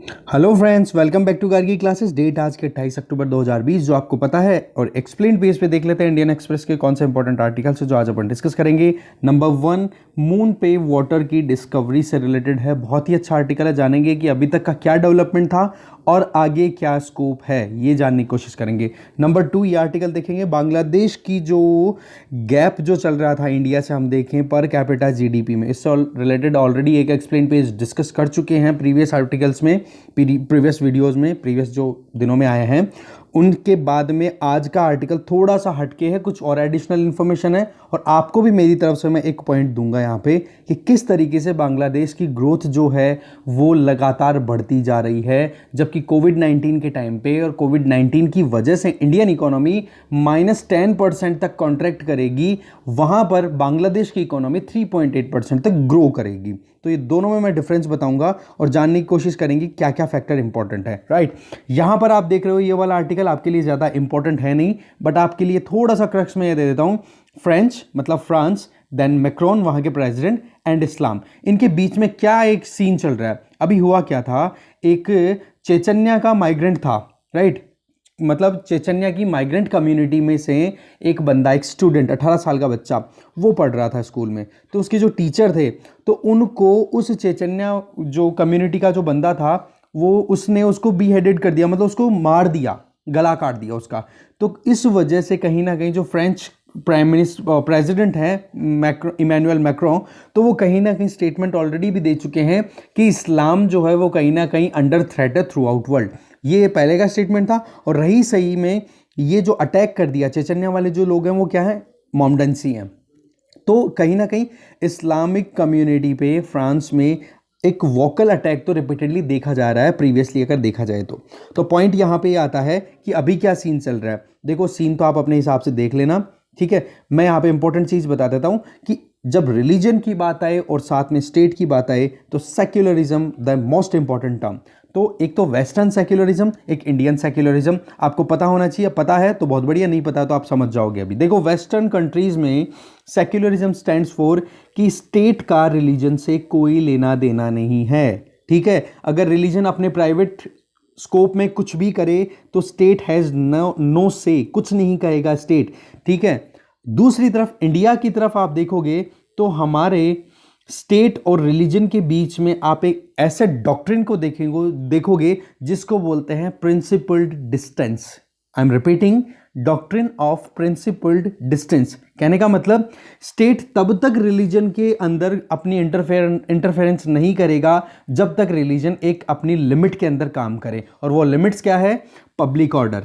Hello friends, welcome back to Gargi classes. Date आज के 28 अक्टूबर 2020 जो आपको पता है, और एक्सप्लेन पेज पे देख लेते हैं इंडियन एक्सप्रेस के कौन से इंपॉर्टेंट आर्टिकल्स है जो आज अपन डिस्कस करेंगे। नंबर 1, मून पे वाटर की डिस्कवरी से रिलेटेड है। बहुत ही अच्छा आर्टिकल है, जानेंगे कि अभी तक का क्या डेवलपमेंट था और आगे क्या स्कोप है, ये जानने की कोशिश करेंगे। नंबर 2, ये आर्टिकल देखेंगे बांग्लादेश की जो गैप जो चल रहा था इंडिया से, हम देखें पर कैपिटा जीडीपी में, इससे रिलेटेड ऑलरेडी एक एक्सप्लेन पेज डिस्कस कर चुके हैं प्रीवियस आर्टिकल्स में, प्रीवियस वीडियोस में, प्रीवियस जो दिनों में आए हैं। उनके बाद में आज का आर्टिकल थोड़ा सा हटके है, कुछ और एडिशनल इंफॉर्मेशन है, और आपको भी मेरी तरफ से मैं एक पॉइंट दूंगा यहाँ पे कि किस तरीके से बांग्लादेश की ग्रोथ जो है वो लगातार बढ़ती जा रही है, जबकि कोविड-19 के टाइम पे और कोविड-19 की वजह से इंडियन इकोनॉमी -10% तक कॉन्ट्रैक्ट करेगी, वहां पर बांग्लादेश की इकोनॉमी 3.8% तक ग्रो करेगी। तो ये दोनों में मैं डिफरेंस बताऊंगा और जानने की कोशिश करेंगे क्या क्या फैक्टर इंपॉर्टेंट है। राइट, यहां पर आप देख रहे हो ये वाला आर्टिकल आपके लिए ज्यादा इंपॉर्टेंट है नहीं, बट आपके लिए थोड़ा सा क्रक्स में ये दे देता हूं। फ्रेंच मतलब फ्रांस, देन मैक्रोन वहां के प्रेसिडेंट, एंड इस्लाम, इनके बीच में क्या एक सीन चल रहा है। अभी हुआ क्या था, एक चेचन्या का माइग्रेंट था, राइट, मतलब चेचन्या की माइग्रेंट कम्युनिटी में से एक बंदा, एक स्टूडेंट, 18 साल का बच्चा, वो पढ़ रहा था स्कूल में। तो उसके जो टीचर थे, तो उनको उस चेचन्या जो कम्युनिटी का जो बंदा था, वो उसने उसको बीहेडेड कर दिया, मतलब उसको मार दिया, गला काट दिया उसका। तो इस वजह से कहीं ना कहीं जो फ्रेंच प्रेसिडेंट है इमैनुअल मैक्रों, तो वो कहीं ना कहीं स्टेटमेंट ऑलरेडी भी दे चुके हैं कि इस्लाम जो है वो कहीं ना कहीं अंडर थ्रेट है थ्रू आउट वर्ल्ड। ये पहले का स्टेटमेंट था। और रही सही में ये जो अटैक कर दिया चेचन्या वाले जो लोग हैं, वो क्या है, मोमडनसी हैं। तो कहीं ना कहीं इस्लामिक कम्युनिटी पे फ्रांस में एक वोकल अटैक तो रिपीटेडली देखा जा रहा है प्रीवियसली, अगर देखा जाए तो पॉइंट यहां पे आता है कि अभी क्या सीन चल रहा है। देखो, सीन तो आप अपने हिसाब से देख लेना, ठीक है। मैं यहां पे इंपॉर्टेंट चीज बता देता हूं कि जब रिलीजन की बात आए और साथ में स्टेट की बात आए, तो secularism the most important term. तो एक तो वेस्टर्न सेक्युलरिज्म, एक इंडियन सेक्युलरिज्म, आपको पता होना चाहिए। पता है तो बहुत बढ़िया, नहीं पता तो आप समझ जाओगे अभी। देखो, वेस्टर्न कंट्रीज में सेक्युलरिज्म स्टैंड्स फॉर कि स्टेट का रिलीजन से कोई लेना देना नहीं है, ठीक है। अगर रिलीजन अपने प्राइवेट स्कोप में कुछ भी करे तो स्टेट हैज नो से, कुछ नहीं कहेगा स्टेट, ठीक है। दूसरी तरफ इंडिया की तरफ आप देखोगे तो हमारे स्टेट और रिलीजन के बीच में आप एक ऐसे डॉक्ट्रिन को देखोगे जिसको बोलते हैं principled distance. I am repeating, doctrine of principled distance. कहने का मतलब, स्टेट तब तक रिलीजन के अंदर अपनी इंटरफेरेंस नहीं करेगा जब तक रिलीजन एक अपनी लिमिट के अंदर काम करे। और वो लिमिट्स क्या है, पब्लिक ऑर्डर,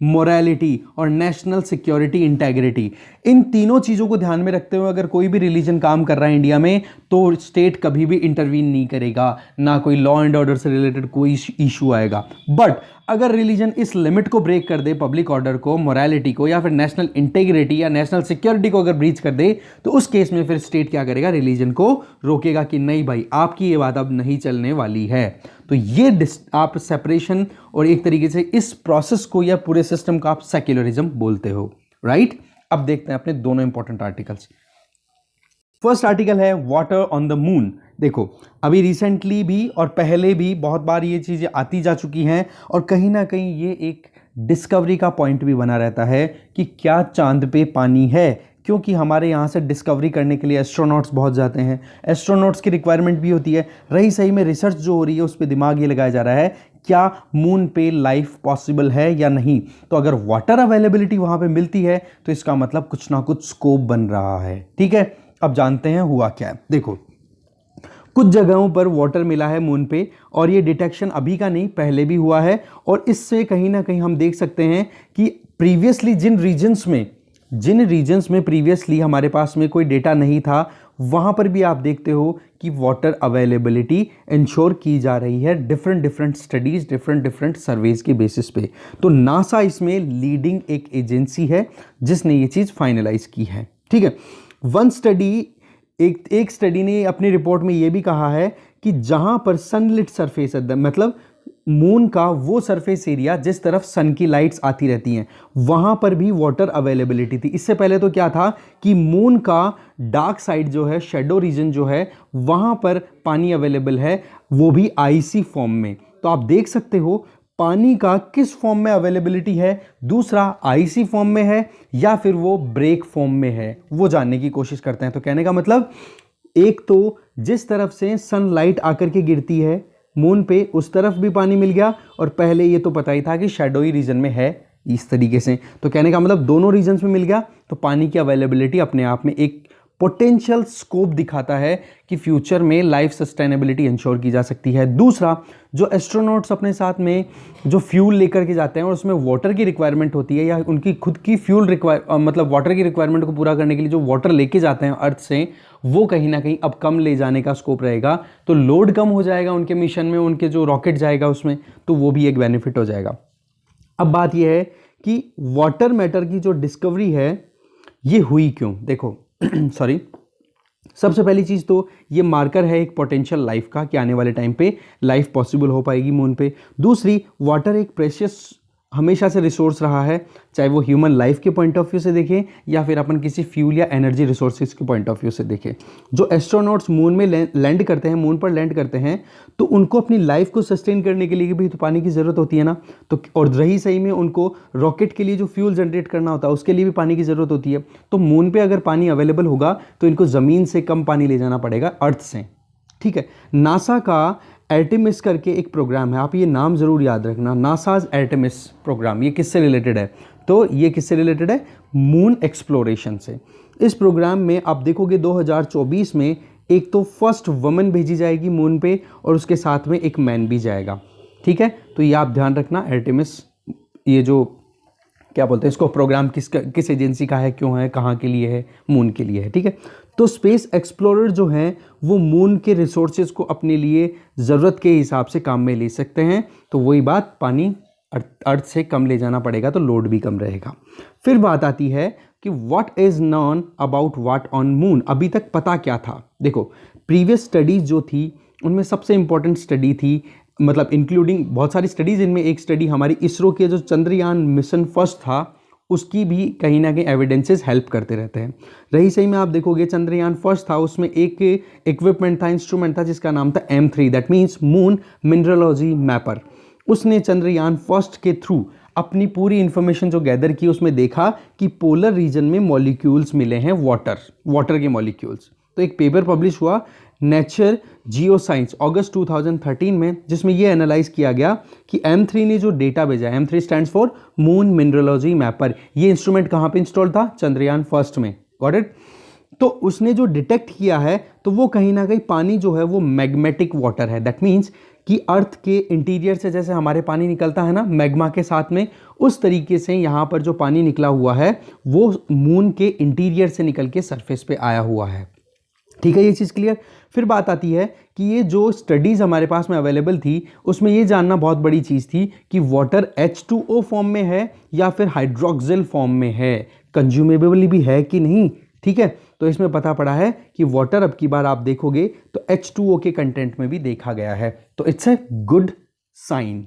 मोरालिटी और नेशनल सिक्योरिटी इंटेग्रिटी। इन तीनों चीजों को ध्यान में रखते हुए अगर कोई भी रिलीजन काम कर रहा है इंडिया में, तो स्टेट कभी भी इंटरवीन नहीं करेगा, ना कोई लॉ एंड ऑर्डर से रिलेटेड कोई इशू आएगा। बट अगर रिलीजन इस लिमिट को ब्रेक कर दे, पब्लिक ऑर्डर को, मोरालिटी को, या फिर नेशनल इंटेग्रिटी या नेशनल सिक्योरिटी को अगर ब्रीच कर दे, तो उस केस में फिर स्टेट क्या करेगा, रिलीजन को रोकेगा कि नहीं भाई, आपकी ये बात अब नहीं चलने वाली है। तो ये आप सेपरेशन और एक तरीके से इस प्रोसेस को या पूरे सिस्टम का आप सेक्युलरिज्म बोलते हो, राइट। अब देखते हैं अपने दोनों इंपॉर्टेंट आर्टिकल्स। फर्स्ट आर्टिकल है वाटर ऑन द मून। देखो, अभी रिसेंटली भी और पहले भी बहुत बार ये चीजें आती जा चुकी हैं, और कहीं ना कहीं ये एक डिस्कवरी का पॉइंट भी बना रहता है कि क्या चांद पे पानी है, क्योंकि हमारे यहाँ से डिस्कवरी करने के लिए एस्ट्रोनॉट्स बहुत जाते हैं, एस्ट्रोनॉट्स की रिक्वायरमेंट भी होती है। रही सही में रिसर्च जो हो रही है उस पर दिमाग ये लगाया जा रहा है, क्या मून पे लाइफ पॉसिबल है या नहीं। तो अगर वाटर अवेलेबिलिटी वहां पे मिलती है तो इसका मतलब कुछ ना कुछ स्कोप बन रहा है, ठीक है। अब जानते हैं हुआ क्या है। देखो, कुछ जगहों पर वाटर मिला है मून पे, और ये डिटेक्शन अभी का नहीं, पहले भी हुआ है। और इससे कहीं ना कहीं हम देख सकते हैं कि प्रीवियसली जिन रीजन्स में प्रीवियसली हमारे पास में कोई डेटा नहीं था, वहां पर भी आप देखते हो कि वाटर अवेलेबिलिटी इंश्योर की जा रही है डिफरेंट स्टडीज, डिफरेंट सर्वेज के बेसिस पे। तो नासा इसमें लीडिंग एक एजेंसी है जिसने ये चीज फाइनलाइज की है, ठीक है। एक स्टडी ने अपनी रिपोर्ट में यह भी कहा है कि जहां पर सनलिट सरफेस है, मतलब मून का वो सरफेस एरिया जिस तरफ सन की लाइट्स आती रहती हैं, वहां पर भी वाटर अवेलेबिलिटी थी। इससे पहले तो क्या था कि मून का डार्क साइड जो है, शैडो रीजन जो है, वहां पर पानी अवेलेबल है, वो भी आईसी फॉर्म में। तो आप देख सकते हो पानी का किस फॉर्म में अवेलेबिलिटी है, दूसरा आईसी फॉर्म में है या फिर वो ब्रेक फॉर्म में है, वो जानने की कोशिश करते हैं। तो कहने का मतलब एक तो जिस तरफ से सनलाइट आकर के गिरती है मून पे उस तरफ भी पानी मिल गया, और पहले ये तो पता ही था कि शैडोई रीजन में है इस तरीके से, तो कहने का मतलब दोनों रीजन्स में मिल गया। तो पानी की अवेलेबिलिटी अपने आप में एक पोटेंशियल स्कोप दिखाता है कि फ्यूचर में लाइफ सस्टेनेबिलिटी इंश्योर की जा सकती है। दूसरा, जो एस्ट्रोनॉट्स अपने साथ में जो फ्यूल लेकर के जाते हैं और उसमें वाटर की रिक्वायरमेंट होती है, या उनकी खुद की फ्यूल मतलब वाटर की रिक्वायरमेंट को पूरा करने के लिए जो वाटर लेके जाते हैं अर्थ से, वो कहीं ना कहीं अब कम ले जाने का स्कोप रहेगा, तो लोड कम हो जाएगा उनके मिशन में, उनके जो रॉकेट जाएगा उसमें, तो वो भी एक बेनिफिट हो जाएगा। अब बात यह है कि वाटर मैटर की जो डिस्कवरी है ये हुई क्यों। देखो सॉरी, सबसे पहली चीज तो ये मार्कर है एक पोटेंशियल लाइफ का कि आने वाले टाइम पे लाइफ पॉसिबल हो पाएगी मून पे। दूसरी, वाटर एक प्रेशियस हमेशा से रिसोर्स रहा है, चाहे वो ह्यूमन लाइफ के पॉइंट ऑफ व्यू से देखें या फिर अपन किसी फ्यूल या एनर्जी रिसोर्सेज के पॉइंट ऑफ व्यू से देखें। जो एस्ट्रोनॉट्स मून में लैंड करते हैं, मून पर लैंड करते हैं, तो उनको अपनी लाइफ को सस्टेन करने के लिए भी तो पानी की ज़रूरत होती है ना। तो और रही सही में उनको रॉकेट के लिए जो फ्यूल जनरेट करना होता है उसके लिए भी पानी की ज़रूरत होती है। तो मून पर अगर पानी अवेलेबल होगा तो इनको ज़मीन से कम पानी ले जाना पड़ेगा अर्थ से, ठीक है। नासा का आर्टेमिस करके एक प्रोग्राम है, आप ये नाम ज़रूर याद रखना, नासाज आर्टेमिस प्रोग्राम। ये किससे रिलेटेड है, तो ये किससे रिलेटेड है, मून एक्सप्लोरेशन से। इस प्रोग्राम में आप देखोगे 2024 में एक तो फर्स्ट वुमन भेजी जाएगी मून पे और उसके साथ में एक मैन भी जाएगा, ठीक है। तो ये आप ध्यान रखना, आर्टेमिस ये जो क्या बोलते हैं इसको, प्रोग्राम किस एजेंसी का है, क्यों है, कहाँ के लिए है, मून के लिए है, ठीक है। तो स्पेस एक्सप्लोरर जो हैं वो मून के रिसोर्सेज को अपने लिए ज़रूरत के हिसाब से काम में ले सकते हैं। तो वही बात, पानी अर्थ से कम ले जाना पड़ेगा तो लोड भी कम रहेगा। फिर बात आती है कि what is non about what on moon, अभी तक पता क्या था। देखो प्रीवियस स्टडीज़ जो थी उनमें सबसे इंपॉर्टेंट स्टडी थी, मतलब इंक्लूडिंग बहुत सारी स्टडीज़, इनमें एक स्टडी हमारी इसरो के जो चंद्रयान मिशन फर्स्ट था उसकी भी कहीं ना कहीं एविडेंसेस हेल्प करते रहते हैं। रही सही में आप देखोगे चंद्रयान फर्स्ट था, उसमें एक इक्विपमेंट था, इंस्ट्रूमेंट था जिसका नाम था M3, that means moon mineralogy mapper. उसने चंद्रयान फर्स्ट के थ्रू अपनी पूरी इंफॉर्मेशन जो गैदर की उसमें देखा कि पोलर रीजन में मॉलिक्यूल्स मिले हैं, वाटर के मॉलिक्यूल्स। तो एक पेपर पब्लिश हुआ नेचर जियो साइंस अगस्त 2013 में, जिसमें ये एनालाइज किया गया कि M3 ने जो डेटा भेजा, M3 stands for moon mineralogy mapper, ये इंस्ट्रूमेंट कहाँ पे इंस्टॉल था, चंद्रयान फर्स्ट में, गॉट इट। तो उसने जो डिटेक्ट किया है तो वो कहीं ना कहीं पानी जो है वो मैग्मेटिक वाटर है, दैट मीन्स कि अर्थ के इंटीरियर से जैसे हमारे पानी निकलता है ना मैग्मा के साथ में, उस तरीके से यहाँ पर जो पानी निकला हुआ है वो मून के इंटीरियर से निकल के सरफेस पे आया हुआ है, ठीक है, ये चीज़ क्लियर। फिर बात आती है कि ये जो स्टडीज़ हमारे पास में अवेलेबल थी उसमें ये जानना बहुत बड़ी चीज़ थी कि वाटर H2O फॉर्म में है या फिर हाइड्रोक्सिल फॉर्म में है, कंज्यूमेबल भी है कि नहीं, ठीक है। तो इसमें पता पड़ा है कि वाटर अब की बार आप देखोगे तो H2O के कंटेंट में भी देखा गया है, तो इट्स ए गुड साइन।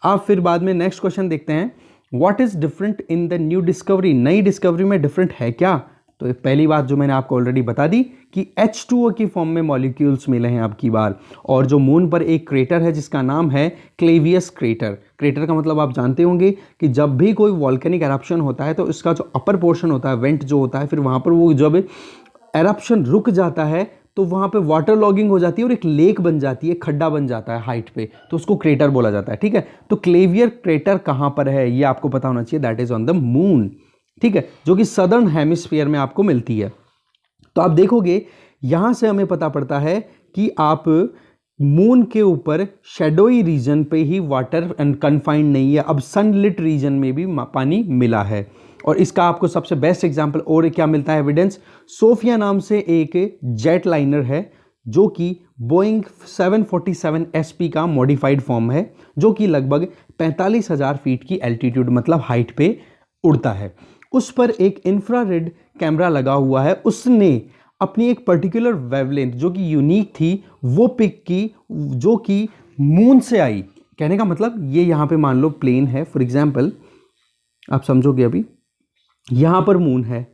आप फिर बाद में नेक्स्ट क्वेश्चन देखते हैं, what is different in the new discovery, नई डिस्कवरी में डिफरेंट है क्या। तो पहली बात जो मैंने आपको ऑलरेडी बता दी कि H2O की फॉर्म में मॉलिक्यूल्स मिले हैं अब की बार, और जो मून पर एक क्रेटर है जिसका नाम है क्लेवियस क्रेटर। क्रेटर का मतलब आप जानते होंगे कि जब भी कोई वॉल्केनिक एरप्शन होता है तो इसका जो अपर पोर्शन होता है, वेंट जो होता है, फिर वहाँ पर वो जब एरप्शन रुक जाता है तो वहाँ पे वाटर लॉगिंग हो जाती है और एक लेक बन जाती है, खड्डा बन जाता है हाइट पे, तो उसको क्रेटर बोला जाता है, ठीक है। तो क्लेवियर क्रेटर कहाँ पर है ये आपको पता होना चाहिए, that is on the moon, ठीक है, जो कि सदर्न हेमिस्फीयर में आपको मिलती है। तो आप देखोगे यहां से हमें पता पड़ता है कि आप मून के ऊपर शेडोई रीजन पे ही वाटर कन्फाइंड नहीं है, अब सनलिट रीजन में भी पानी मिला है। और इसका आपको सबसे बेस्ट एग्जांपल और क्या मिलता है एविडेंस, सोफिया नाम से एक जेट लाइनर है जो कि बोइंग 747 SP का मॉडिफाइड फॉर्म है, जो कि लगभग 45,000 फीट की एल्टीट्यूड मतलब हाइट पे उड़ता है। उस पर एक इंफ्रारेड कैमरा लगा हुआ है, उसने अपनी एक पर्टिकुलर वेवलेंथ जो कि यूनिक थी वो पिक की, जो कि मून से आई। कहने का मतलब ये यहाँ पे मान लो प्लेन है, फॉर एग्जांपल आप समझोगे, अभी यहाँ पर मून है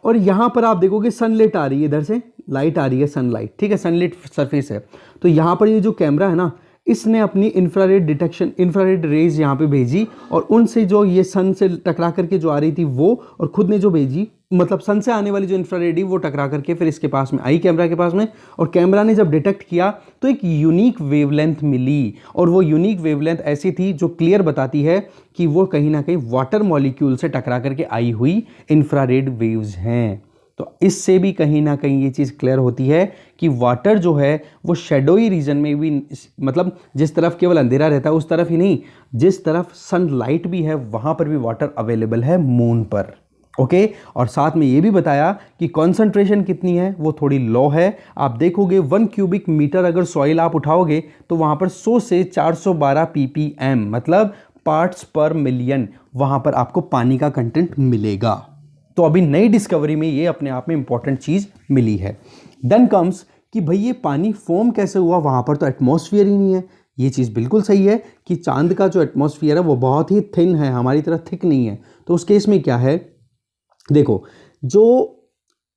और यहाँ पर आप देखोगे सनलाइट आ रही है, इधर से लाइट आ रही है, सनलाइट, ठीक है, सनलाइट सरफेस है। तो यहाँ पर ये जो कैमरा है ना, इसने अपनी इंफ्रारेड रेज यहाँ पे भेजी और उनसे जो ये सन से टकरा करके जो आ रही थी वो, और खुद ने जो भेजी, मतलब सन से आने वाली जो इंफ्रारेड ही वो टकरा करके फिर इसके पास में आई, कैमरा के पास में, और कैमरा ने जब डिटेक्ट किया तो एक यूनिक वेवलेंथ मिली, और वो यूनिक वेवलेंथ ऐसी थी जो क्लियर बताती है कि वो कहीं ना कहीं वाटर मॉलिक्यूल से टकरा करके आई हुई इंफ्रारेड वेव्स हैं। तो इससे भी कहीं ना कहीं ये चीज़ क्लियर होती है कि वाटर जो है वो शेडोई रीजन में भी, मतलब जिस तरफ केवल अंधेरा रहता है उस तरफ ही नहीं, जिस तरफ सनलाइट भी है वहाँ पर भी वाटर अवेलेबल है मून पर। ओके, और साथ में ये भी बताया कि कॉन्सेंट्रेशन कितनी है वो थोड़ी लो है। आप देखोगे 1 क्यूबिक मीटर अगर सॉइल आप उठाओगे तो वहाँ पर 100 से 412 ppm, मतलब पार्ट्स पर मिलियन, वहाँ पर आपको पानी का कंटेंट मिलेगा। तो अभी नई डिस्कवरी में ये अपने आप में इंपॉर्टेंट चीज़ मिली है। देन कम्स कि भाई ये पानी फॉर्म कैसे हुआ, वहाँ पर तो एटमॉस्फेयर ही नहीं है। ये चीज़ बिल्कुल सही है कि चांद का जो एटमॉस्फेयर है वो बहुत ही थिन है, हमारी तरह थिक नहीं है। तो उस केस में क्या है, देखो जो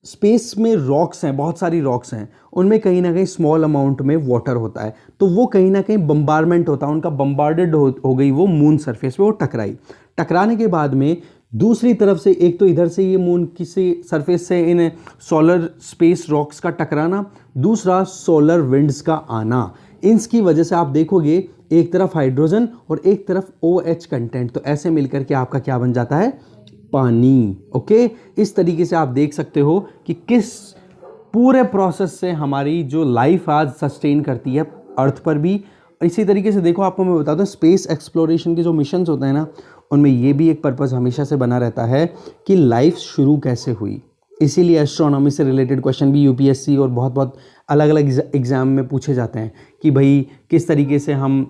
स्पेस में रॉक्स हैं, बहुत सारी रॉक्स हैं, उनमें कहीं ना कहीं स्मॉल अमाउंट में वाटर होता है, तो वो कहीं ना कहीं बम्बारमेंट होता है, उनका बम्बार्डेड हो गई वो मून सरफेस पे, वो टकराने के बाद में दूसरी तरफ से, एक तो इधर से ये मून किसी सरफेस से इन सोलर स्पेस रॉक्स का टकराना, दूसरा सोलर विंड्स का आना, इसकी वजह से आप देखोगे एक तरफ हाइड्रोजन और एक तरफ OH कंटेंट, तो ऐसे मिलकर के आपका क्या बन जाता है, पानी। ओके, इस तरीके से आप देख सकते हो कि किस पूरे प्रोसेस से हमारी जो लाइफ आज सस्टेन करती है अर्थ पर भी। इसी तरीके से देखो, आपको मैं बताता हूँ, स्पेस एक्सप्लोरेशन के जो मिशंस होते हैं ना, उनमें ये भी एक पर्पज़ हमेशा से बना रहता है कि लाइफ शुरू कैसे हुई। इसीलिए एस्ट्रोनॉमी से रिलेटेड क्वेश्चन भी UPSC और बहुत बहुत अलग अलग एग्ज़ाम में पूछे जाते हैं कि भाई किस तरीके से हम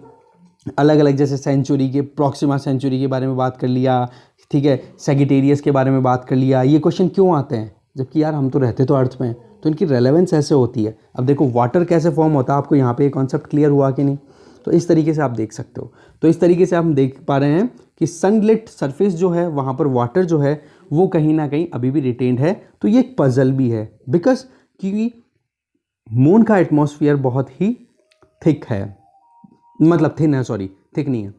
अलग अलग, जैसे सेंचुरी के, प्रॉक्सिमा सेंचुरी के बारे में बात कर लिया, ठीक है, सेजिटेरियस के बारे में बात कर लिया। ये क्वेश्चन क्यों आते हैं, जबकि यार हम तो रहते तो अर्थ में, तो इनकी रेलेवेंस ऐसे होती है। अब देखो वाटर कैसे फॉर्म होता है, आपको यहाँ पे कॉन्सेप्ट क्लियर हुआ कि नहीं, तो इस तरीके से आप देख सकते हो। तो इस तरीके से हम देख पा रहे हैं कि सनलिट सरफेस जो है वहाँ पर वाटर जो है वो कहीं ना कहीं अभी भी रिटेन्ड है। तो ये एक पजल भी है, बिकॉज क्योंकि मून का एटमॉस्फेयर बहुत ही थिक है, मतलब थिन है, सॉरी थिक नहीं है,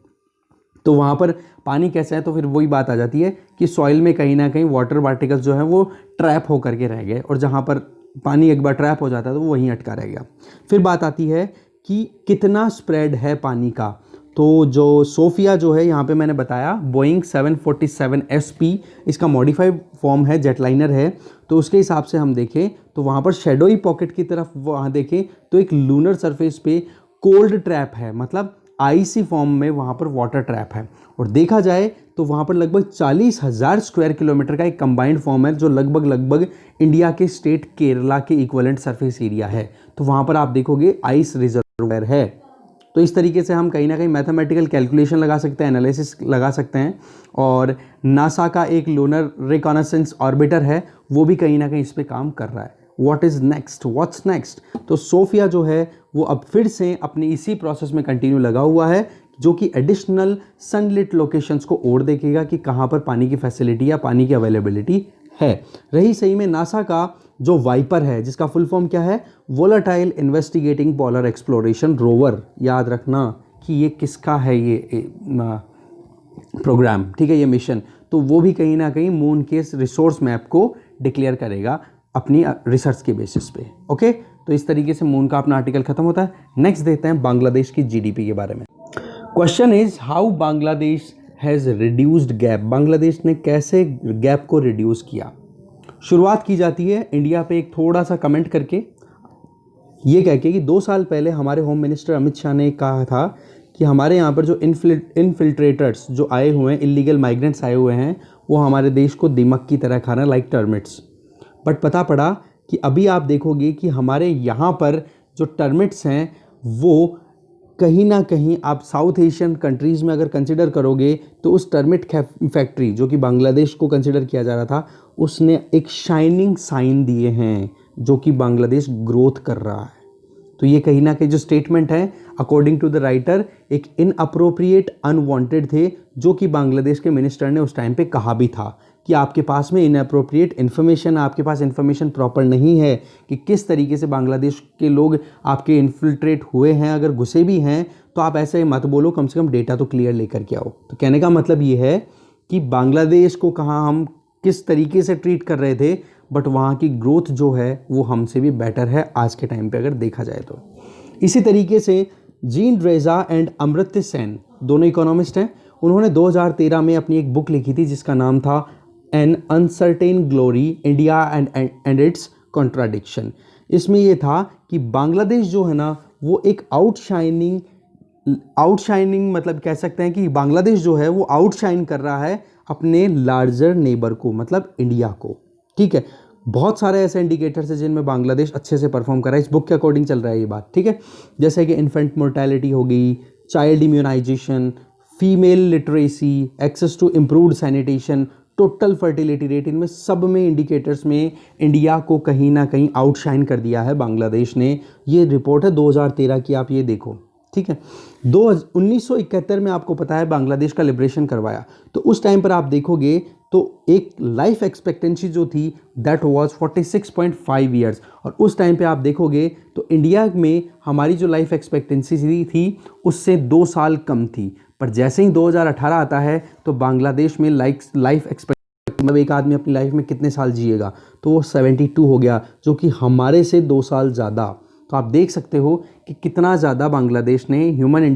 तो वहाँ पर पानी कैसा है, तो फिर वही बात आ जाती है कि सॉइल में कहीं ना कहीं वाटर पार्टिकल्स जो है वो ट्रैप होकर के रह गए, और जहाँ पर पानी एक बार ट्रैप हो जाता है तो वो वहीं अटका रह गया। फिर बात आती है कि कितना स्प्रेड है पानी का, तो जो सोफिया जो है यहाँ पे मैंने बताया बोइंग 747 SP, इसका मॉडिफाइड फॉर्म है, जेटलाइनर है, तो उसके हिसाब से हम देखें तो वहाँ पर शेडोई पॉकेट की तरफ वहाँ देखें तो एक लूनर सरफेस पे कोल्ड ट्रैप है, मतलब आईसी फॉर्म में वहाँ पर वाटर ट्रैप है, और देखा जाए तो वहाँ पर लगभग 40,000 स्क्वायर किलोमीटर का एक कंबाइंड फॉर्म है, जो लगभग इंडिया के स्टेट केरला के इक्विवेलेंट सरफेस एरिया है। तो वहाँ पर आप देखोगे आइस रिजर्वायर है। तो इस तरीके से हम कहीं ना कहीं मैथमेटिकल कैलकुलेशन लगा सकते हैं, एनालिसिस लगा सकते हैं, और नासा का एक लूनर रिकॉनेसेंस ऑर्बिटर है, वो भी कहीं ना कहीं इस पर काम कर रहा है। व्हाट्स नेक्स्ट, तो सोफिया जो है वो अब फिर से अपनी इसी प्रोसेस में कंटिन्यू लगा हुआ है, जो कि एडिशनल सनलिट लोकेशंस को और देखेगा कि कहाँ पर पानी की फैसिलिटी या पानी की अवेलेबिलिटी है। रही सही में नासा का जो वाइपर है, जिसका फुल फॉर्म क्या है, volatile investigating polar exploration rover, याद रखना कि ये किसका है, ये प्रोग्राम, ठीक है, ये मिशन, तो वो भी कहीं ना कहीं मून के रिसोर्स मैप को डिक्लेयर करेगा अपनी रिसर्च के बेसिस पे। ओके, तो इस तरीके से मून का अपना आर्टिकल खत्म होता है। नेक्स्ट देखते हैं बांग्लादेश की GDP के बारे में। Question is how Bangladesh has reduced gap, Bangladesh ने कैसे गैप को रिड्यूस किया। शुरुआत की जाती है इंडिया पे एक थोड़ा सा कमेंट करके, ये कह के कि 2 साल पहले हमारे होम मिनिस्टर अमित शाह ने कहा था कि हमारे यहाँ पर जो इनफिल्ट्रेटर्स जो आए हुए हैं, इलीगल माइग्रेंट्स आए हुए हैं, वो हमारे देश को दिमक की तरह खाना, लाइक टर्मिट्स। बट पता पड़ा कि अभी आप देखोगे कि हमारे यहाँ पर जो टर्मिट्स हैं वो कहीं ना कहीं, आप साउथ एशियन कंट्रीज़ में अगर कंसिडर करोगे तो उस टर्मिट फैक्ट्री जो कि बांग्लादेश को कंसिडर किया जा रहा था, उसने एक शाइनिंग साइन दिए हैं जो कि बांग्लादेश ग्रोथ कर रहा है। तो ये कहीं ना कहीं जो स्टेटमेंट है अकॉर्डिंग टू द राइटर एक इनअप्रोप्रिएट अनवांटेड थे, जो कि बांग्लादेश के मिनिस्टर ने उस टाइम पे कहा भी था कि आपके पास में इनअप्रोप्रिएट इन्फॉर्मेशन, आपके पास इन्फॉर्मेशन प्रॉपर नहीं है कि किस तरीके से बांग्लादेश के लोग आपके इन्फिल्ट्रेट हुए हैं, अगर घुसे भी हैं तो आप ऐसे मत बोलो, कम से कम डेटा तो क्लियर लेकर के आओ। तो कहने का मतलब ये है कि बांग्लादेश को कहाँ हम किस तरीके से ट्रीट कर रहे थे, बट वहाँ की ग्रोथ जो है वो हमसे भी बेटर है आज के टाइम पे अगर देखा जाए तो। इसी तरीके से जीन ड्रेजा एंड अमर्त्य सेन दोनों इकोनॉमिस्ट हैं। उन्होंने 2013 में अपनी एक बुक लिखी थी जिसका नाम था N uncertain glory, India and it's contradiction. इसमें यह था कि बांग्लादेश जो है ना वो एक आउटशाइनिंग मतलब कह सकते हैं कि बांग्लादेश जो है वो आउटशाइन कर रहा है अपने लार्जर नेबर को, मतलब इंडिया को। ठीक है, बहुत सारे ऐसे इंडिकेटर्स हैं जिनमें बांग्लादेश अच्छे से परफॉर्म कर रहा है, इस बुक के अकॉर्डिंग चल रहा है ये बात। ठीक है, जैसे कि इन्फेंट मोर्टेलिटी हो गई, child immunisation, female literacy, access to improved sanitation, total fertility rate, इनमें सब में इंडिकेटर्स में इंडिया को कहीं ना कहीं आउटशाइन कर दिया है बांग्लादेश ने। ये रिपोर्ट है 2013 की, आप ये देखो। ठीक है, 1971 में आपको पता है बांग्लादेश का लिबरेशन करवाया, तो उस टाइम पर आप देखोगे तो एक लाइफ एक्सपेक्टेंसी जो थी दैट वाज 46.5 ईयर्स, और उस टाइम पे आप देखोगे तो इंडिया में हमारी जो लाइफ एक्सपेक्टेंसी थी उससे 2 साल कम थी। पर जैसे ही 2018 आता है तो बांग्लादेश में लाइफ एक्सपेक्टेंसी, मतलब एक आदमी अपनी लाइफ में कितने साल जिएगा, तो वो 72 हो गया, जो कि हमारे से 2 साल ज़्यादा। तो आप देख सकते हो कि कितना ज़्यादा बांग्लादेश ने ह्यूमन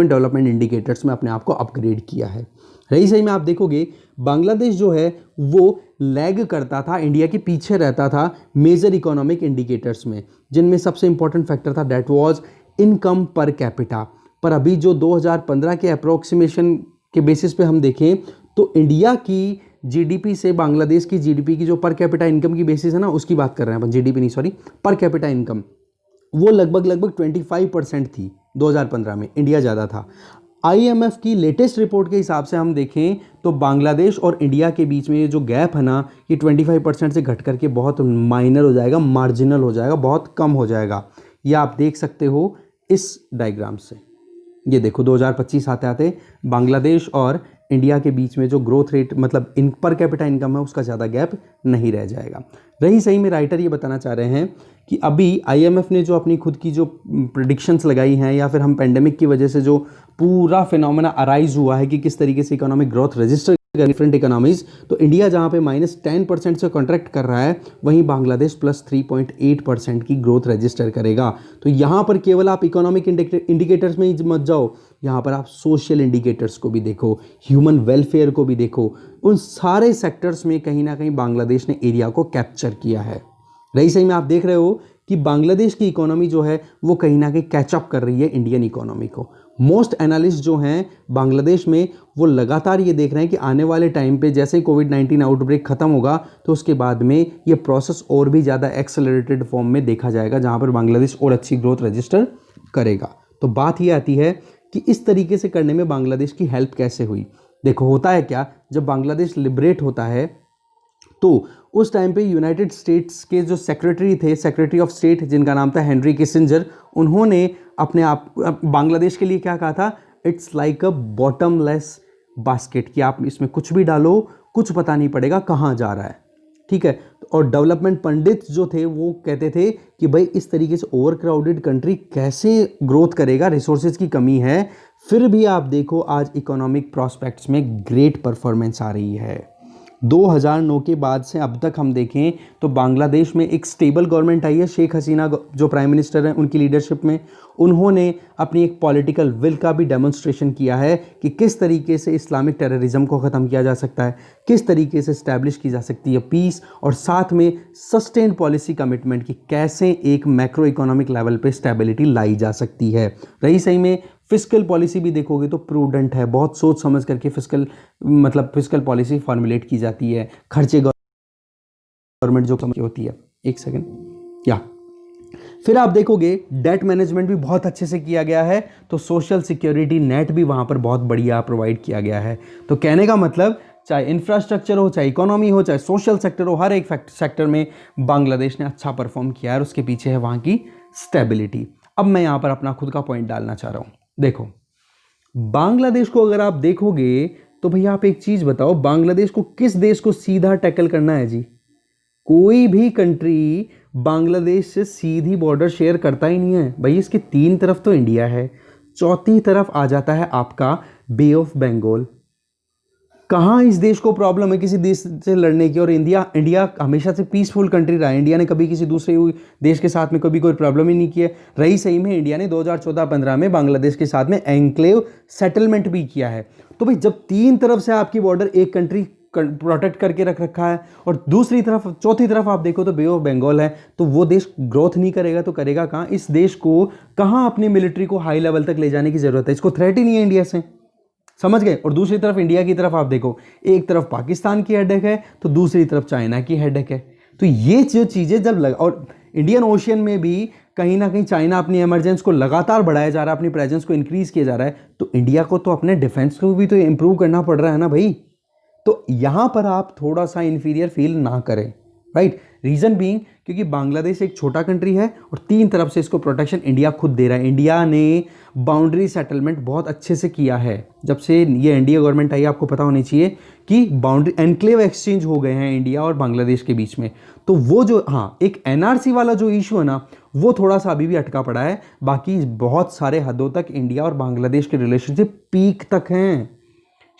डेवलपमेंट इंडिकेटर्स में अपने आप को अपग्रेड किया है। रही सही में आप देखोगे बांग्लादेश जो है वो लैग करता था, इंडिया के पीछे रहता था मेजर इकोनॉमिक इंडिकेटर्स में, जिनमें सबसे इंपॉर्टेंट फैक्टर था that was income per capita. पर अभी जो 2015 के अप्रोक्सीमेशन के बेसिस पे हम देखें तो इंडिया की जीडीपी से बांग्लादेश की जीडीपी की जो पर कैपिटा इनकम की बेसिस है ना, उसकी बात कर रहे हैं अपन, जीडीपी नहीं सॉरी, पर कैपिटा इनकम, वो लगभग 25% थी 2015 में, इंडिया ज़्यादा था। आईएमएफ की लेटेस्ट रिपोर्ट के हिसाब से हम देखें तो बांग्लादेश और इंडिया के बीच में ये जो गैप है ना, ये 25% से घट करके बहुत माइनर हो जाएगा, मार्जिनल हो जाएगा, बहुत कम हो जाएगा। ये आप देख सकते हो इस डायग्राम से। ये देखो 2025 आते आते बांग्लादेश और इंडिया के बीच में जो ग्रोथ रेट मतलब इन पर कैपिटा इनकम है उसका ज़्यादा गैप नहीं रह जाएगा। रही सही में राइटर ये बताना चाह रहे हैं कि अभी आईएमएफ ने जो अपनी खुद की जो प्रेडिक्शंस लगाई हैं, या फिर हम पेंडेमिक की वजह से जो पूरा फिनोमेना अराइज हुआ है कि किस तरीके से economic growth register different economies, तो इंडिया जहां पे -10% से कॉन्ट्रैक्ट कर रहा है, वहीं बांग्लादेश +3.8% की ग्रोथ रजिस्टर करेगा। तो यहां पर केवल आप इकोनॉमिक इंडिकेटर्स में ही मत जाओ, यहां पर आप सोशल इंडिकेटर्स को भी देखो, ह्यूमन वेलफेयर को भी देखो, उन सारे सेक्टर्स में कहीं ना कहीं बांग्लादेश ने एरिया को कैप्चर किया है। रही सही में आप देख रहे हो कि बांग्लादेश की इकोनॉमी जो है वो कहीं ना कहीं कैचअप कर रही है इंडियन इकोनॉमी को। मोस्ट एनालिस्ट जो हैं बांग्लादेश में वो लगातार ये देख रहे हैं कि आने वाले टाइम पे जैसे ही कोविड-19 आउटब्रेक खत्म होगा तो उसके बाद में ये प्रोसेस और भी ज़्यादा एक्सेलरेटेड फॉर्म में देखा जाएगा, जहाँ पर बांग्लादेश और अच्छी ग्रोथ रजिस्टर करेगा। तो बात ये आती है कि इस तरीके से करने में बांग्लादेश की हेल्प कैसे हुई। देखो होता है क्या, जब बांग्लादेश लिबरेट होता है तो उस टाइम पे यूनाइटेड स्टेट्स के जो सेक्रेटरी ऑफ स्टेट जिनका नाम था हेनरी किसिंजर, उन्होंने अपने आप बांग्लादेश के लिए क्या कहा था, it's like a bottomless basket, कि आप इसमें कुछ भी डालो कुछ पता नहीं पड़ेगा कहाँ जा रहा है। ठीक है, और डेवलपमेंट पंडित जो थे वो कहते थे कि भाई इस तरीके से ओवर क्राउडेड कंट्री कैसे ग्रोथ करेगा, रिसोर्सेज की कमी है। फिर भी आप देखो आज इकोनॉमिक प्रॉस्पेक्ट्स में ग्रेट परफॉर्मेंस आ रही है। 2009 के बाद से अब तक हम देखें तो बांग्लादेश में एक स्टेबल गवर्नमेंट आई है, शेख हसीना जो प्राइम मिनिस्टर हैं उनकी लीडरशिप में। उन्होंने अपनी एक पॉलिटिकल विल का भी डेमोन्स्ट्रेशन किया है कि किस तरीके से इस्लामिक टेररिज्म को ख़त्म किया जा सकता है, किस तरीके से इस्टेब्लिश की जा सकती है पीस, और साथ में सस्टेन पॉलिसी कमिटमेंट की कैसे एक मैक्रो इकोनॉमिक लेवल पे स्टेबिलिटी लाई जा सकती है। रही सही में फिस्कल पॉलिसी भी देखोगे तो प्रूडेंट है, बहुत सोच समझ करके फिस्कल पॉलिसी फॉर्मुलेट की जाती है। खर्चे गवर्नमेंट जो कम होती है, एक सेकंड या फिर आप देखोगे डेट मैनेजमेंट भी बहुत अच्छे से किया गया है, तो सोशल सिक्योरिटी नेट भी वहां पर बहुत बढ़िया प्रोवाइड किया गया है। तो कहने का मतलब चाहे इंफ्रास्ट्रक्चर हो, चाहे इकोनॉमी हो, चाहे सोशल सेक्टर हो, हर एक सेक्टर में बांग्लादेश ने अच्छा परफॉर्म किया है और उसके पीछे है वहां की स्टेबिलिटी। अब मैं यहां पर अपना खुद का पॉइंट डालना चाह रहा हूं। देखो बांग्लादेश को अगर आप देखोगे तो भैया आप एक चीज बताओ, बांग्लादेश को किस देश को सीधा टैकल करना है जी? कोई भी कंट्री बांग्लादेश से सीधी बॉर्डर शेयर करता ही नहीं है भाई, इसके 3 तरफ तो इंडिया है, चौथी तरफ आ जाता है आपका बे ऑफ बंगाल। कहाँ इस देश को प्रॉब्लम है किसी देश से लड़ने की, और इंडिया इंडिया हमेशा से पीसफुल कंट्री रहा है। इंडिया ने कभी किसी दूसरे देश के साथ में कभी कोई प्रॉब्लम ही नहीं की है। रही सही में इंडिया ने 2014-15 में बांग्लादेश के साथ में एन्क्लेव सेटलमेंट भी किया है। तो भाई जब तीन तरफ से आपकी बॉर्डर एक कंट्री प्रोटेक्ट करके रख रखा है और दूसरी तरफ चौथी तरफ आप देखो तो बे ऑफ बंगाल है, तो वो देश ग्रोथ नहीं करेगा तो करेगा कहाँ? इस देश को कहाँ अपनी मिलिट्री को हाई लेवल तक ले जाने की जरूरत है? इसको थ्रेट ही नहीं है इंडिया से, समझ गए। और दूसरी तरफ इंडिया की तरफ आप देखो, एक तरफ पाकिस्तान की हेडेक है तो दूसरी तरफ चाइना की हेडेक है। तो ये जो चीज़ें जब लगा, और इंडियन ओशियन में भी कहीं ना कहीं चाइना अपनी इमरजेंस को लगातार बढ़ाया जा रहा है, अपनी प्रेजेंस को इंक्रीज किया जा रहा है, तो इंडिया को तो अपने डिफेंस को भी तो इंप्रूव करना पड़ रहा है ना भाई। तो यहां पर आप थोड़ा सा इंफीरियर फील ना करें, राइट। रीजन बीइंग क्योंकि बांग्लादेश एक छोटा कंट्री है और तीन तरफ से इसको प्रोटेक्शन इंडिया खुद दे रहा है। इंडिया ने बाउंड्री सेटलमेंट बहुत अच्छे से किया है। जब से ये एनडीए गवर्नमेंट आई, आपको पता होनी चाहिए कि बाउंड्री एनक्लेव एक्सचेंज हो गए हैं इंडिया और बांग्लादेश के बीच में। तो वो जो एक एनआरसी वाला जो इशू है ना, वो थोड़ा सा अभी भी अटका पड़ा है। बाकी बहुत सारे हदों तक इंडिया और बांग्लादेश के रिलेशनशिप पीक तक हैं।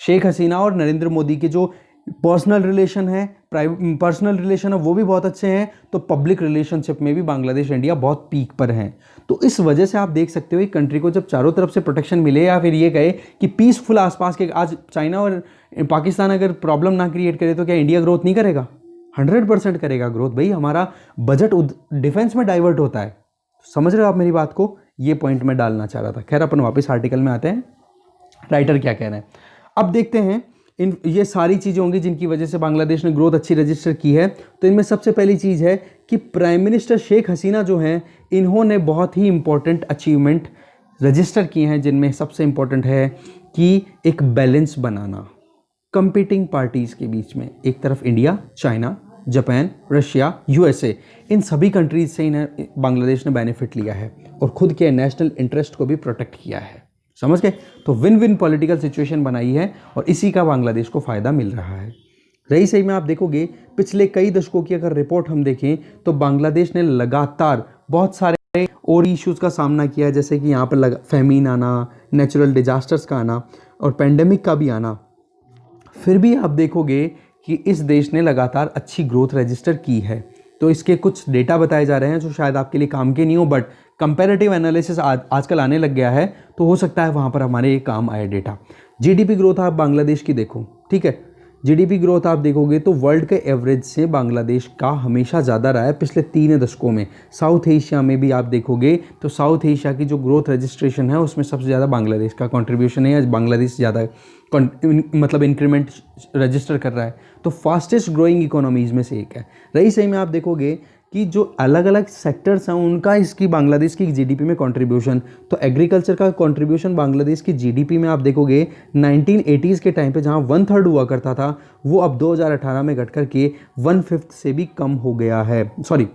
शेख हसीना और नरेंद्र मोदी के जो पर्सनल रिलेशन है, पर्सनल रिलेशन है, वो भी बहुत अच्छे हैं। तो पब्लिक रिलेशनशिप में भी बांग्लादेश इंडिया बहुत पीक पर हैं। तो इस वजह से आप देख सकते हो एक कंट्री को जब चारों तरफ से प्रोटेक्शन मिले, या फिर ये कहे कि पीसफुल आसपास के, आज चाइना और पाकिस्तान अगर प्रॉब्लम ना क्रिएट करे तो क्या इंडिया ग्रोथ नहीं करेगा? 100% करेगा ग्रोथ भाई। हमारा बजट डिफेंस में डाइवर्ट होता है। समझ रहे हो आप मेरी बात को? ये पॉइंट मैं डालना चाह रहा था। खैर अपन वापस आर्टिकल में आते हैं, राइटर क्या कह रहे हैं। अब देखते हैं ये सारी चीज़ें होंगी जिनकी वजह से बांग्लादेश ने ग्रोथ अच्छी रजिस्टर की है। तो इनमें सबसे पहली चीज़ है कि प्राइम मिनिस्टर शेख हसीना जो हैं, इन्होंने बहुत ही इंपॉर्टेंट अचीवमेंट रजिस्टर किए हैं, जिनमें सबसे इंपॉर्टेंट है कि एक बैलेंस बनाना कंपीटिंग पार्टीज़ के बीच में। एक तरफ India, China, Japan, Russia, USA, इन सभी कंट्रीज से इन्हें बांग्लादेश ने बेनिफिट लिया है और खुद के नेशनल इंटरेस्ट को भी प्रोटेक्ट किया है। समझ गए? तो विन विन पॉलिटिकल सिचुएशन बनाई है और इसी का बांग्लादेश को फ़ायदा मिल रहा है। रही सही में आप देखोगे पिछले कई दशकों की अगर रिपोर्ट हम देखें तो बांग्लादेश ने लगातार बहुत सारे और इश्यूज़ का सामना किया है, जैसे कि यहाँ पर फैमीन आना, नेचुरल डिजास्टर्स का आना और पेंडेमिक का भी आना। फिर भी आप देखोगे कि इस देश ने लगातार अच्छी ग्रोथ रजिस्टर की है। तो इसके कुछ डेटा बताए जा रहे हैं जो शायद आपके लिए काम के नहीं हो, बट कंपैरेटिव एनालिसिस आजकल आने लग गया है, तो हो सकता है वहाँ पर हमारे काम आए डेटा। जीडीपी ग्रोथ आप बांग्लादेश की देखो, ठीक है। जीडीपी ग्रोथ आप देखोगे तो वर्ल्ड के एवरेज से बांग्लादेश का हमेशा ज़्यादा रहा है पिछले 3 दशकों में। साउथ एशिया में भी आप देखोगे तो साउथ एशिया की जो ग्रोथ रजिस्ट्रेशन है उसमें सबसे ज़्यादा बांग्लादेश का कंट्रीब्यूशन है। बांग्लादेश ज़्यादा मतलब इंक्रीमेंट रजिस्टर कर रहा है। तो फास्टेस्ट ग्रोइंग इकोनॉमीज़ में से एक है। रही सही में आप देखोगे कि जो अलग अलग सेक्टर्स हैं उनका इसकी बांग्लादेश की जीडीपी में कंट्रीब्यूशन, तो एग्रीकल्चर का कंट्रीब्यूशन बांग्लादेश की जीडीपी में आप देखोगे 1980s के टाइम पे जहां 1/3 हुआ करता था, वो अब 2018 में घट करके 1/5 से भी कम हो गया है। सॉरी,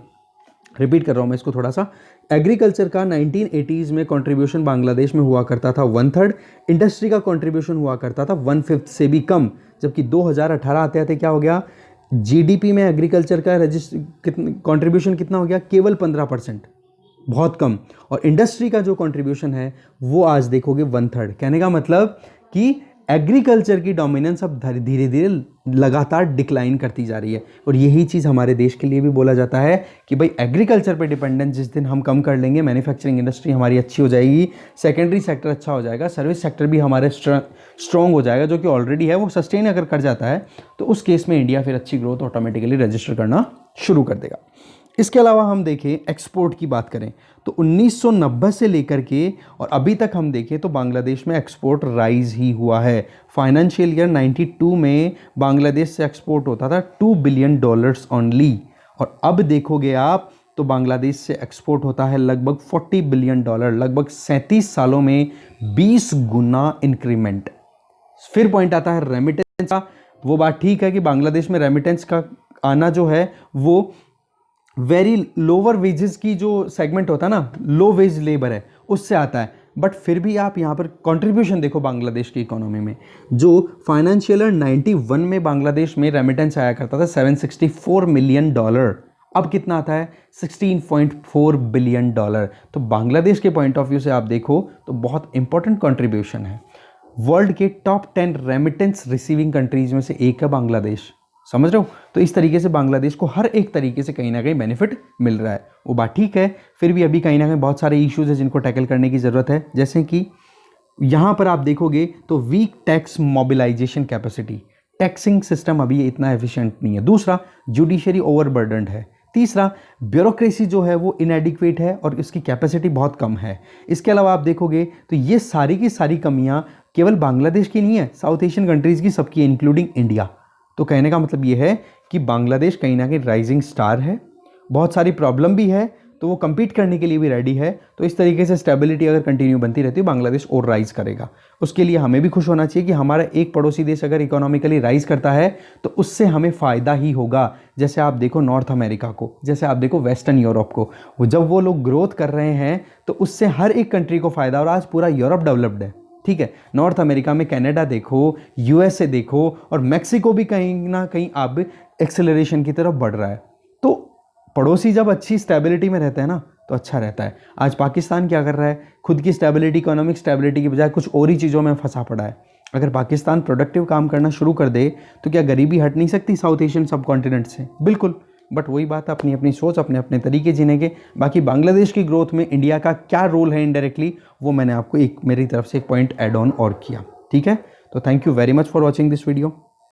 रिपीट कर रहा हूँ मैं इसको थोड़ा सा। एग्रीकल्चर का 1980s में कंट्रीब्यूशन बांग्लादेश में हुआ करता था 1/3, इंडस्ट्री का कंट्रीब्यूशन हुआ करता था 1/5 से भी कम, जबकि 2018 आते आते क्या हो गया, जीडीपी में एग्रीकल्चर का कंट्रीब्यूशन कितना हो गया, केवल 15%, बहुत कम। और इंडस्ट्री का जो कंट्रीब्यूशन है वो आज देखोगे 1/3। कहने का मतलब कि एग्रीकल्चर की डोमिनेंस अब धीरे धीरे लगातार डिक्लाइन करती जा रही है। और यही चीज़ हमारे देश के लिए भी बोला जाता है कि भाई एग्रीकल्चर पे डिपेंडेंस जिस दिन हम कम कर लेंगे, मैन्युफैक्चरिंग इंडस्ट्री हमारी अच्छी हो जाएगी, सेकेंडरी सेक्टर अच्छा हो जाएगा, सर्विस सेक्टर भी हमारे स्ट्रॉन्ग हो जाएगा, जो कि ऑलरेडी है, वो सस्टेन अगर कर जाता है तो उस केस में इंडिया फिर अच्छी ग्रोथ ऑटोमेटिकली रजिस्टर करना शुरू कर देगा। इसके अलावा हम देखें एक्सपोर्ट की बात करें तो 1990 से लेकर के और अभी तक हम देखें तो बांग्लादेश में एक्सपोर्ट राइज ही हुआ है। फाइनेंशियल ईयर 92 में बांग्लादेश से एक्सपोर्ट होता था $2 बिलियन ओनली, और अब देखोगे आप तो बांग्लादेश से एक्सपोर्ट होता है लगभग $40 बिलियन, लगभग 37 सालों में 20 गुना इंक्रीमेंट। फिर पॉइंट आता है रेमिटेंस का। वो बात ठीक है कि बांग्लादेश में रेमिटेंस का आना जो है वो वेरी लोअर वेजेस की जो सेगमेंट होता है ना, लो वेज लेबर है, उससे आता है। बट फिर भी आप यहाँ पर कंट्रीब्यूशन देखो बांग्लादेश की इकोनॉमी में। जो फाइनेंशियल ईयर 91 में बांग्लादेश में रेमिटेंस आया करता था $764 मिलियन, अब कितना आता है 16.4 बिलियन डॉलर। तो बांग्लादेश के पॉइंट ऑफ व्यू से आप देखो तो बहुत इंपॉर्टेंट कंट्रीब्यूशन है। वर्ल्ड के टॉप 10 रेमिटेंस रिसीविंग कंट्रीज में से एक है बांग्लादेश, समझ रहे हो। तो इस तरीके से बांग्लादेश को हर एक तरीके से कहीं ना कहीं बेनिफिट मिल रहा है। वो बात ठीक है, फिर भी अभी कहीं ना कहीं बहुत सारे इश्यूज है जिनको टैकल करने की ज़रूरत है। जैसे कि यहाँ पर आप देखोगे तो weak tax mobilisation capacity, taxing system अभी इतना एफिशिएंट नहीं है। दूसरा, जुडिशरी ओवरबर्डन्ड है। तीसरा, ब्यूरोक्रेसी जो है वो इनएडिक्वेट है और इसकी कैपेसिटी बहुत कम है। इसके अलावा आप देखोगे तो ये सारी की सारी कमियां केवल बांग्लादेश की नहीं है, साउथ एशियन कंट्रीज़ की सबकी, इंक्लूडिंग इंडिया। तो कहने का मतलब ये है कि बांग्लादेश कहीं ना कहीं राइजिंग स्टार है, बहुत सारी प्रॉब्लम भी है, तो वो compete करने के लिए भी रेडी है। तो इस तरीके से स्टेबिलिटी अगर कंटिन्यू बनती रहती है, बांग्लादेश और राइज करेगा। उसके लिए हमें भी खुश होना चाहिए कि हमारा एक पड़ोसी देश अगर इकोनॉमिकली राइज करता है तो उससे हमें फ़ायदा ही होगा। जैसे आप देखो नॉर्थ अमेरिका को, जैसे आप देखो वेस्टर्न यूरोप को, जब वो लोग ग्रोथ कर रहे हैं तो उससे हर एक कंट्री को फ़ायदा। और आज पूरा यूरोप डेवलप्ड है, ठीक है। नॉर्थ अमेरिका में कनाडा देखो, यूएसए देखो, और मैक्सिको भी कहीं ना कहीं अब एक्सेलरेशन की तरफ बढ़ रहा है। तो पड़ोसी जब अच्छी स्टेबिलिटी में रहते हैं ना तो अच्छा रहता है। आज पाकिस्तान क्या कर रहा है, खुद की स्टेबिलिटी, इकोनॉमिक स्टेबिलिटी की बजाय कुछ और ही चीज़ों में फंसा पड़ा है। अगर पाकिस्तान प्रोडक्टिव काम करना शुरू कर दे तो क्या गरीबी हट नहीं सकती साउथ एशियन सब कॉन्टिनेंट से? बिल्कुल। बट वही बात, अपनी अपनी सोच, अपने अपने तरीके जीने के। बाकी बांग्लादेश की ग्रोथ में इंडिया का क्या रोल है इनडायरेक्टली, वो मैंने आपको एक मेरी तरफ से एक पॉइंट ऐड ऑन और किया, ठीक है। तो thank you very much for watching this video.